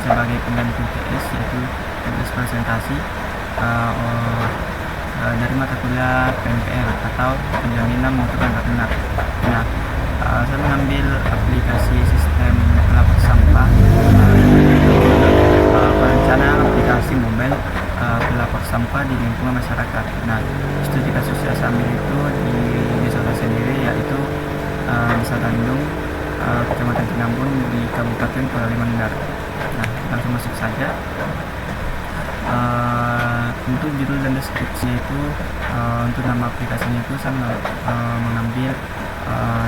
sebagai pengganti UTS, yaitu tugas presentasi dari mata kuliah PMPR atau penjaminan mutu dan anak. Nah, saya mengambil aplikasi sistem pelapor sampah, perencanaan aplikasi mobile pelapor sampah di lingkungan masyarakat. Nah, studi kasus yang saya ambil itu di desa saya sendiri, yaitu Desa Gandung, Kecamatan Tinambun di Kabupaten Kuala Mandar. Nah, langsung masuk saja. Untuk judul dan deskripsinya itu, untuk nama aplikasinya itu saya mengambil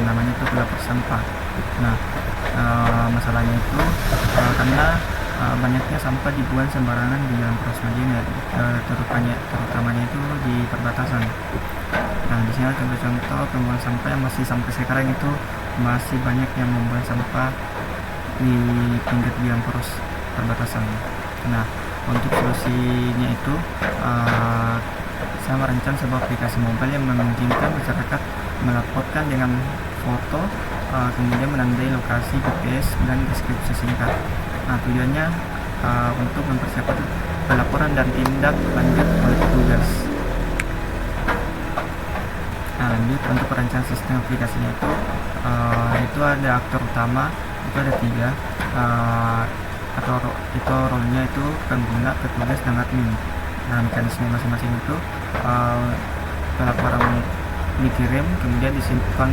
namanya itu pelapor sampah. Nah, masalahnya itu karena banyaknya sampah dibuang sembarangan di jalan Poros Madinah, terutamanya itu di perbatasan. Nah, di sini contoh pembuangan sampah yang masih sampai sekarang itu masih banyak yang membuang sampah di pinggir jalan Poros perbatasan. Nah, untuk solusinya itu saya merancang sebuah aplikasi mobile yang memungkinkan masyarakat melaporkan dengan foto, kemudian menandai lokasi GPS dan deskripsi singkat. Nah, tujuannya untuk mempercepat pelaporan dan tindak lanjut oleh petugas. Nah, lanjut untuk perancangan sistem aplikasinya itu ada aktor utama, itu ada 3, atau itu role-nya itu pengguna, petugas, dan admin. Nah, mekanisme masing-masing itu pelaporan dikirim, kemudian disimpan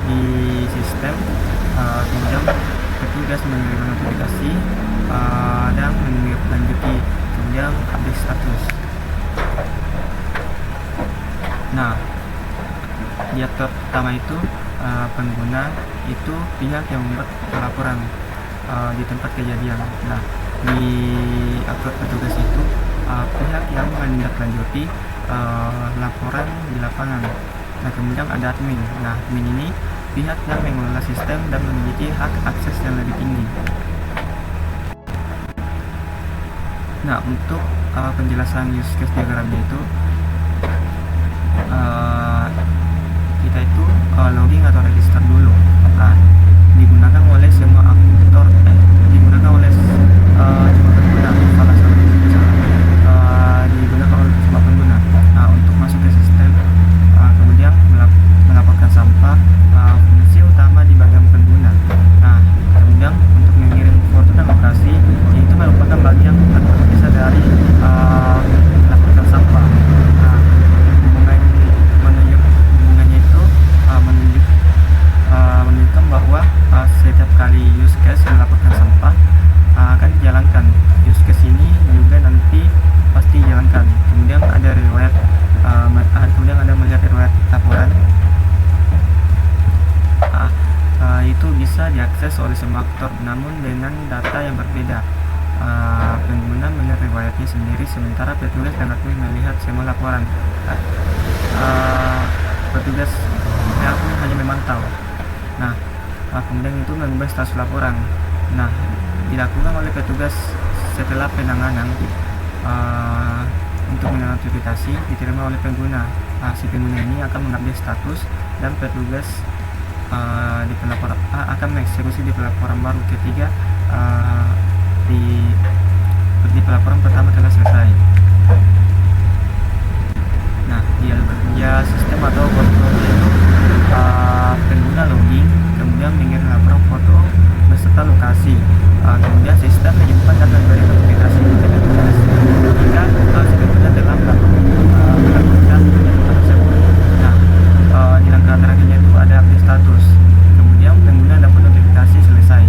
di sistem, kemudian petugas menerima notifikasi dan menindaklanjuti, kemudian update status. Nah, di aktor pertama itu pengguna itu pihak yang membuat laporan di tempat kejadian. Nah, di aktor petugas itu pihak yang menindaklanjuti laporan di lapangan. Nah, kemudian ada admin. Nah, admin ini pihak yang mengelola sistem dan memiliki hak akses yang lebih tinggi. Nah, untuk penjelasan use case diagramnya itu, kita itu login atau register dulu. Nah, digunakan oleh semua aktor, digunakan oleh semua pengguna. Salah satu digunakan oleh semua pengguna. Nah, untuk masuk ke sistem, kemudian melaporkan sampah, fungsi utama di bagian pengguna. Nah, kemudian untuk mengirim foto dan lokasi, itu merupakan bagian terpisah dari melaporkan sampah. Nah, hubungannya itu menunjukkan bahwa setiap kali use case melaporkan sampah akan dijalankan. Use case ini juga nanti pasti dijalankan. Kemudian ada riwayat, kemudian ada melihat riwayat laporan. Itu bisa diakses oleh semua aktor, namun dengan data yang berbeda. Pengguna melihat riwayatnya sendiri, sementara petugas dan admin melihat semua laporan. Petugas pun hanya memantau. Nah, kemudian itu mengubah status laporan. Nah, dilakukan oleh petugas setelah penanganan. Untuk notifikasi diterima oleh pengguna. Si pengguna ini akan mengupdate status dan petugas di pelaporan akan mengeksekusi di pelaporan baru ketika di pelaporan pertama telah selesai. Nah, dialog kerja sistem atau kontrol itu pengguna login, kemudian mengirim laporan foto beserta lokasi, kemudian sistem menyimpan dan memberi notifikasi ke petugas jika si pengguna telah melakukan tersebut. Nah, di langkah terakhirnya itu ada update status, kemudian pengguna dapat notifikasi selesai.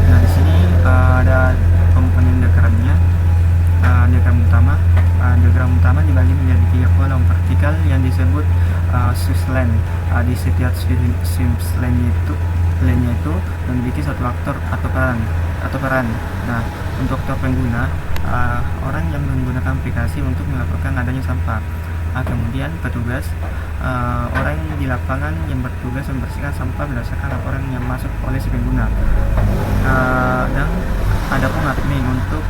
Nah, di sini ada komponen diagramnya. Diagram utama dibagi menjadi 3 kolom vertikal yang disebut swim lane. Di setiap swim lane itu memiliki satu aktor atau peran. Nah, untuk aktor pengguna, orang yang menggunakan aplikasi untuk melaporkan adanya sampah. Kemudian petugas, orang di lapangan yang bertugas membersihkan sampah berdasarkan laporan yang masuk oleh si pengguna. Dan ada pun admin untuk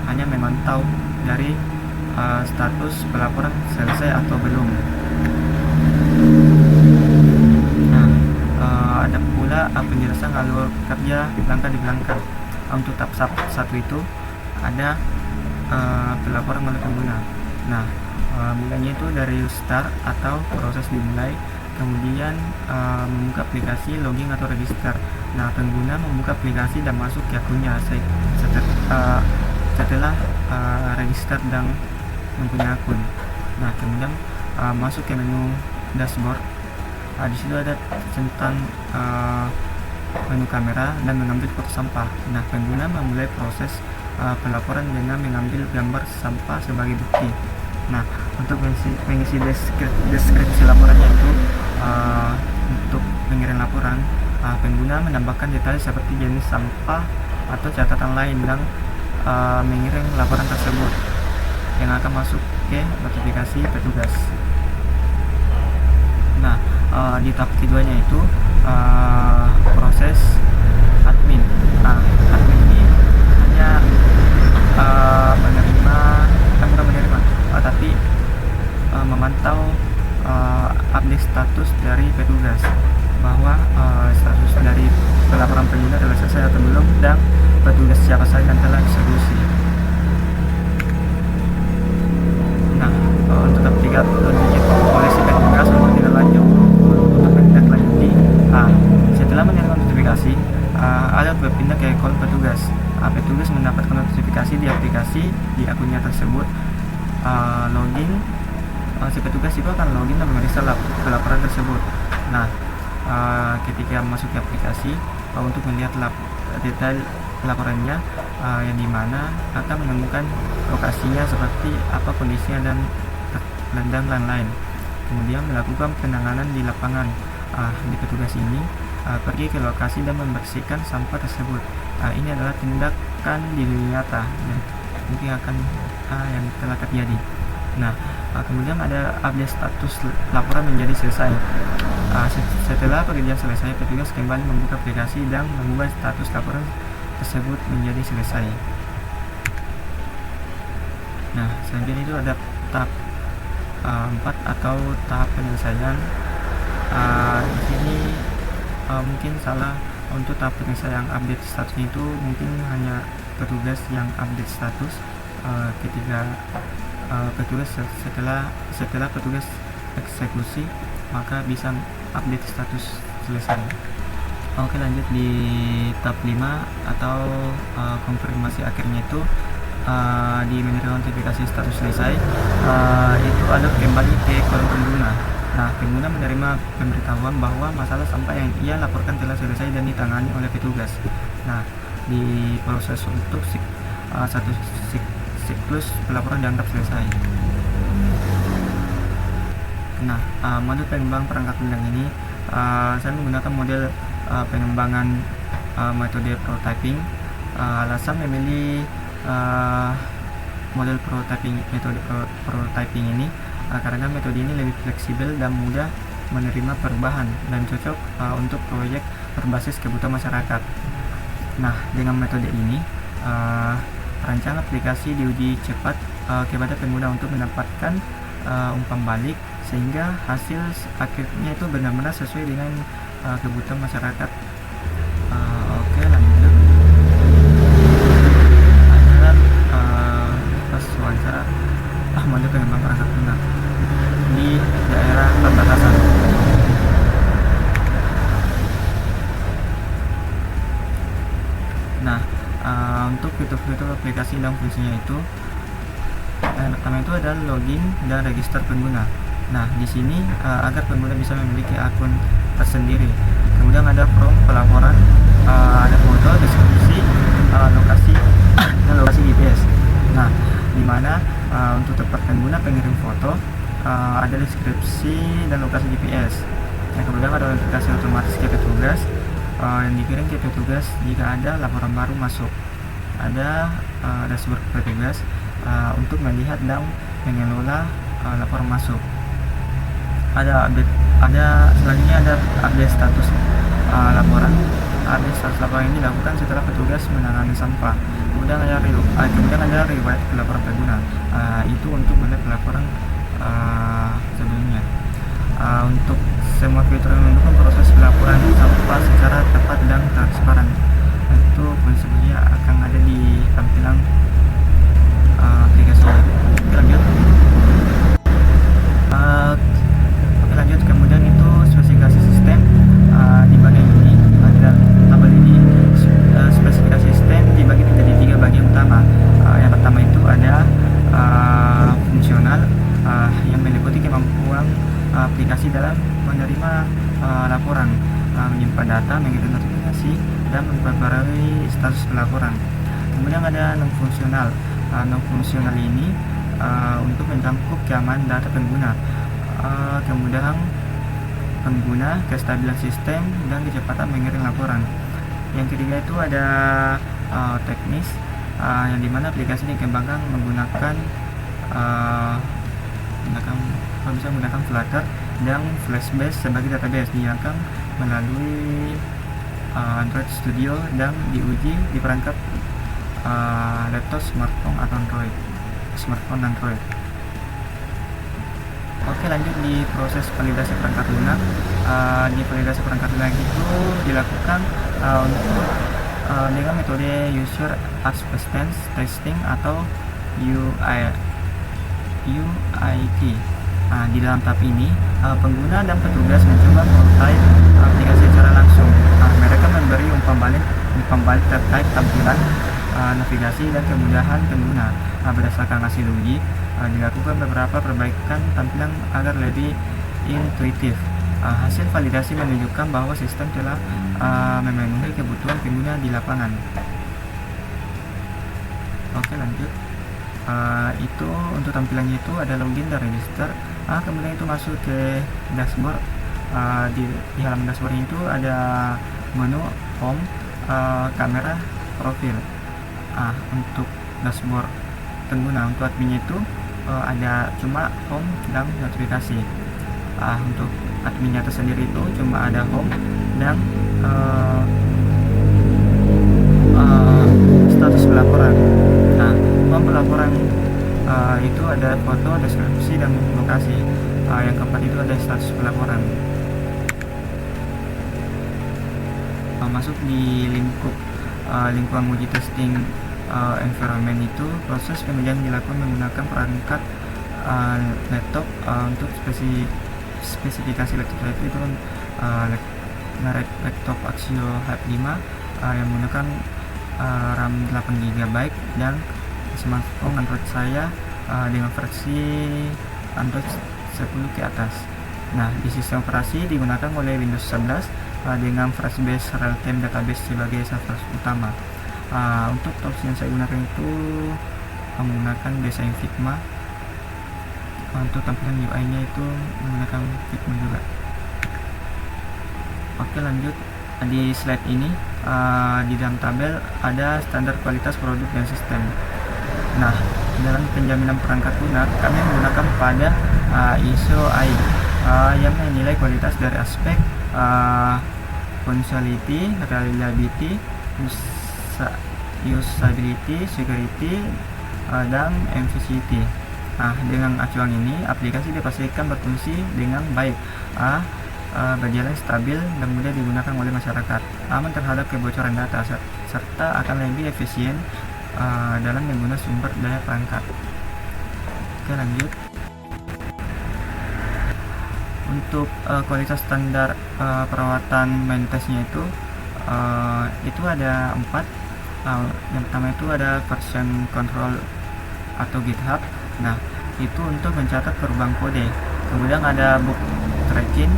hanya memantau dari status pelaporan selesai atau belum. Nah, ada pula pasang alur kerja langkah di belakang. Untuk tahap 1 itu ada pelaporan oleh pengguna. Nah, mulainya itu dari start atau proses dimulai, kemudian membuka aplikasi, login atau register. Nah, pengguna membuka aplikasi dan masuk ke akunnya setelah register dan mempunyai akun. Nah, kemudian masuk ke menu dashboard. Di situ ada tentang menu kamera dan mengambil foto sampah. Nah, pengguna memulai proses pelaporan dengan mengambil gambar sampah sebagai bukti. Nah, untuk mengisi deskripsi laporannya itu untuk mengirim laporan, pengguna menambahkan detail seperti jenis sampah atau catatan lain dan mengirim laporan tersebut yang akan masuk ke notifikasi petugas. Nah, di tahap keduanya itu proses admin. Nah, admin ini hanya tapi memantau update status dari petugas bahwa status dari pelaporan pengguna telah selesai atau belum dan petugas siapa saja yang telah eksekusi. Nah, untuk tahap 3 oleh si petugas untuk menindaklanjuti. Setelah menerima notifikasi, ada berpindah ke akun petugas. Petugas mendapatkan notifikasi di aplikasi di akunnya tersebut. Login, si petugas itu akan login dan memeriksa pelaporan tersebut. Nah, ketika masuk ke aplikasi untuk melihat detail laporannya, yang dimana akan menemukan lokasinya seperti apa kondisinya dan lain-lain. Kemudian melakukan penanganan di lapangan. Di petugas ini pergi ke lokasi dan membersihkan sampah tersebut. Ini adalah tindakan di dunia nyata dan mungkin akan yang telah terjadi. Nah, kemudian ada update status laporan menjadi selesai. Setelah pekerjaan selesai, petugas kembali membuka aplikasi dan mengubah status laporan tersebut menjadi selesai. Nah, selanjutnya itu ada tahap 4 atau tahap penyelesaian. Di sini mungkin salah untuk tahap penyelesaian update statusnya itu mungkin hanya petugas yang update status ketika petugas setelah petugas eksekusi maka bisa update status selesai. Oke, lanjut di tahap 5 atau konfirmasi akhirnya itu di menerima notifikasi status selesai, itu ada kembali ke kolom pengguna. Nah, pengguna menerima pemberitahuan bahwa masalah sampah yang ia laporkan telah selesai dan ditangani oleh petugas. Nah, di proses untuk satu siklus pelaporan dianggap selesai. Nah, model pengembang perangkat lunak ini saya menggunakan model pengembangan metode prototyping. Alasan memilih metode prototyping ini karena metode ini lebih fleksibel dan mudah menerima perubahan dan cocok untuk proyek berbasis kebutuhan masyarakat. Nah, dengan metode ini rancangan aplikasi diuji cepat kepada pengguna untuk mendapatkan umpan balik sehingga hasil akhirnya itu benar-benar sesuai dengan kebutuhan masyarakat. Oke, lanjut. Adalah pas wawancara model pengembang perangkat lunak di daerah perbatasan. Nah, untuk fitur-fitur aplikasi dan fungsinya itu yang pertama itu adalah login dan register pengguna. Nah, di sini agar pengguna bisa memiliki akun tersendiri. Kemudian ada form pelaporan, ada foto, deskripsi, lokasi dan lokasi GPS. Nah, di mana untuk tempat pengguna pengirim foto, ada deskripsi dan lokasi GPS. Nah, kemudian ada notifikasi otomatis ke petugas yang dikirim ke petugas jika ada laporan baru masuk. Ada dashboard petugas untuk melihat dan mengelola laporan masuk. Selanjutnya ada update status laporan. Update status laporan ini dilakukan setelah petugas menangani sampah. Kemudian ada riwayat pelaporan pengguna. Itu untuk melihat pelaporan sebelumnya. Untuk semua fitur yang mendukung proses pelaporan sampah secara tepat dan menyimpan data, mengirim notifikasi, dan memperbarui status pelaporan. Kemudian ada non-fungsional. Non-fungsional ini untuk mencakup keamanan data pengguna, kemudahan pengguna, kestabilan sistem, dan kecepatan mengirim laporan. Yang ketiga itu ada teknis, yang dimana aplikasi dikembangkan bisa menggunakan Flutter dan Flashbase sebagai database, digunakan melalui Android Studio dan diuji di perangkat laptop, smartphone atau Android. Oke, lanjut di proses validasi perangkat lunak. Di validasi perangkat lunak itu dilakukan dengan metode user acceptance testing atau UAT. Di dalam tahap ini, pengguna dan petugas mencoba prototipe aplikasi secara langsung. Mereka memberi umpan balik terkait tampilan, navigasi, dan kemudahan pengguna. Berdasarkan hasil uji, dilakukan beberapa perbaikan tampilan agar lebih intuitif. Hasil validasi menunjukkan bahwa sistem telah memenuhi kebutuhan pengguna di lapangan. Oke, lanjut. Itu untuk tampilannya itu ada login dan register. Kemudian itu masuk ke dashboard. Di halaman dashboard itu ada menu home, kamera, profil. Untuk dashboard pengguna, untuk adminnya itu ada cuma home dan notifikasi. Untuk adminnya tersendiri itu cuma ada home dan status pelaporan. Home pelaporan itu ada foto, deskripsi, dan lokasi. Yang keempat itu ada status pelaporan. Masuk di lingkungan uji testing environment itu, proses pengujian dilakukan menggunakan perangkat laptop. Untuk spesifikasi laptop saya itu merek laptop Axio H5 yang menggunakan RAM 8GB dan smartphone Android saya dengan versi Android 10 ke atas. Di sistem operasi digunakan oleh Windows 11 dengan Flashbase Real-Time Database sebagai server utama. Untuk tools yang saya gunakan itu menggunakan desain Figma. Untuk tampilan UI-nya itu menggunakan Figma juga. Oke, lanjut di slide ini. Di dalam tabel ada standar kualitas produk dan sistem. Dalam penjaminan perangkat lunak kami menggunakan pada ISO AI yang menilai kualitas dari aspek functionality, reliability, usability, security, dan efficiency. Dengan acuan ini, aplikasi dipastikan berfungsi dengan baik, berjalan stabil, dan mudah digunakan oleh masyarakat, aman terhadap kebocoran data, serta akan lebih efisien dalam menggunakan sumber daya perangkat. Oke, lanjut. Untuk kualitas standar perawatan maintenance-nya itu ada 4. Yang pertama itu ada version control atau GitHub. Itu untuk mencatat perubahan kode. Kemudian ada bug tracking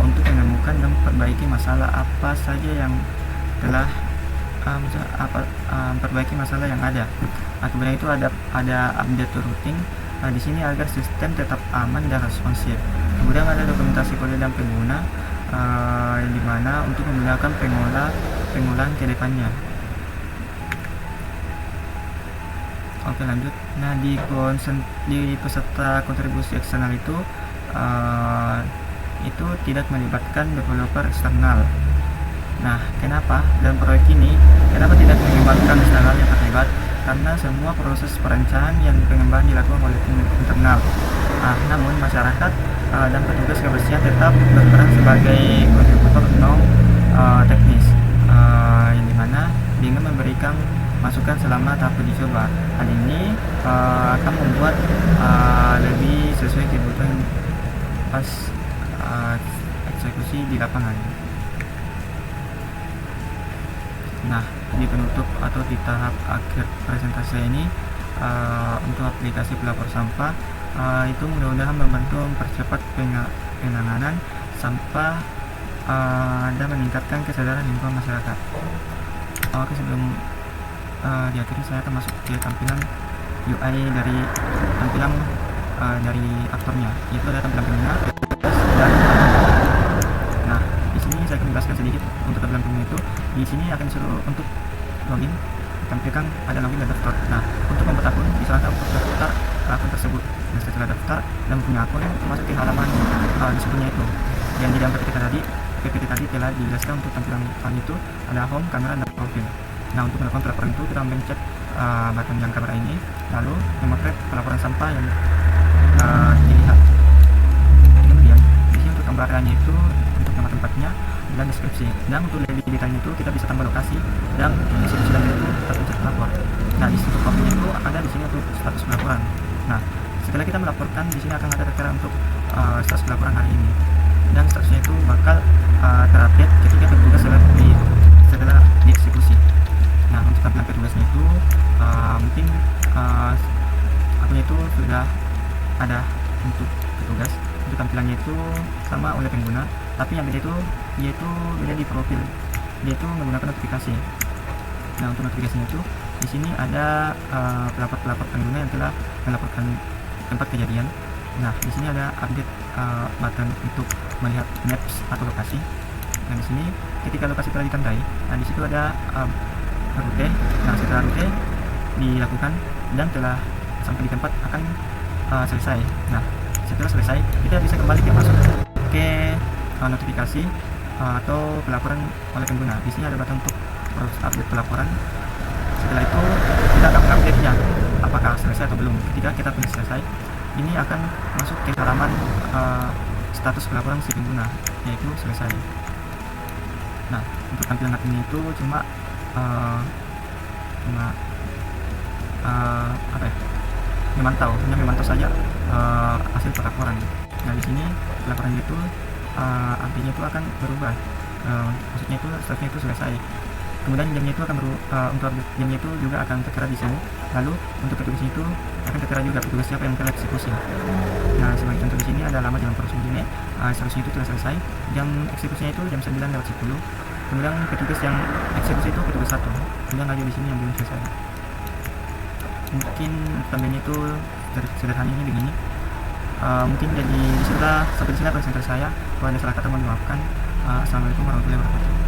untuk menemukan dan memperbaiki masalah apa saja yang telah memperbaiki masalah yang ada. Kemudian itu ada update routing di sini agar sistem tetap aman dan responsif. Kemudian ada dokumentasi kode dan pengguna yang dimana untuk memudahkan pengolahan ke depannya. Oke, lanjut. Di peserta kontribusi eksternal itu tidak melibatkan developer eksternal. Kenapa? Dan proyek ini kenapa tidak melibatkan eksternal yang terlibat? Karena semua proses perencanaan yang pengembangan dilakukan oleh tim internal. Namun masyarakat dan petugas kebersihan tetap berperan sebagai kontributor non teknis, yang dimana dengan memberikan masukan selama tahap uji coba. Hal ini akan membuat lebih sesuai kebutuhan pas eksekusi di lapangan. Di penutup atau di tahap akhir presentasi ini, untuk aplikasi pelapor sampah itu mudah-mudahan membantu mempercepat penanganan sampah dan meningkatkan kesadaran lingkungan masyarakat. Oke, sebelum diakhiri saya akan masuk ke tampilan UI dari tampilan dari aktornya, yaitu ada tampilan pengguna dan nah di sini saya akan menjelaskan sedikit untuk tampilan pengguna itu. Di sini akan disuruh untuk login, tampilkan ada login dan daftar. Nah, untuk membuat akun misalnya untuk daftar akun tersebut. Nah, setelah daftar dan punya akun, masuk ke halaman disebutnya itu. Dan di dalam PPT tadi telah dijelaskan untuk tampilan itu ada home, kamera, dan profil. Nah, untuk melakukan pelaporan itu kita mencet button yang kamera ini, lalu memotret pelaporan sampah yang dilihat. Kemudian di sini untuk gambarannya itu untuk nama tempatnya dan deskripsi. Dan untuk lebih detailnya itu kita bisa tambah lokasi dan deskripsi dan itu kita pencet pelapor. Nah, di situ profilnya itu ada di sini untuk status pelaporan. Nah, setelah kita melaporkan di sini akan ada tertera untuk status pelaporan hari ini. Dan statusnya itu bakal terupdate ketika petugas setelah dieksekusi. Nah, untuk tampilan petugasnya itu mungkin akunnya itu sudah ada untuk petugas. Untuk tampilannya itu sama oleh pengguna, tapi yang beda itu yaitu beda di profil. Dia itu menggunakan notifikasi. Nah, untuk notifikasinya itu di sini ada pelapor pengguna yang telah melaporkan tempat kejadian. Nah, di sini ada update button untuk melihat maps atau lokasi. Nah, di sini ketika lokasi telah ditandai, nah di situ ada rute. Nah, setelah rute dilakukan dan telah sampai di tempat akan selesai. Nah, setelah selesai kita bisa kembali masuk ke notifikasi atau pelaporan oleh pengguna. Di sini ada button untuk update pelaporan. Setelah itu kita akan mengupdate-nya apakah selesai atau belum. Ketika kita pilih selesai, ini akan masuk ke halaman status pelaporan si pengguna, yaitu selesai. Nah, untuk tampilan ini itu cuma memantau saja hasil pelaporan. Nah, di sini pelaporan itu artinya itu akan berubah. Maksudnya itu statusnya itu selesai. Kemudian jamnya itu akan untuk jamnya itu juga akan tertera di sini. Lalu untuk petugasnya itu akan tertera juga petugas siapa yang telah eksekusi. Nah, sebagai contoh di sini ada alamat jalan Proses ini. Seharusnya itu telah selesai. Jam eksekusinya itu jam 9:10. Kemudian petugas yang eksekusi itu petugas 1. Kemudian lagi di sini yang belum selesai. Mungkin tampilannya itu sederhananya begini. Mungkin jadi sudah sampai di sini presentasi saya. Kalau ada salah kata mohon maafkan. Assalamualaikum warahmatullahi wabarakatuh.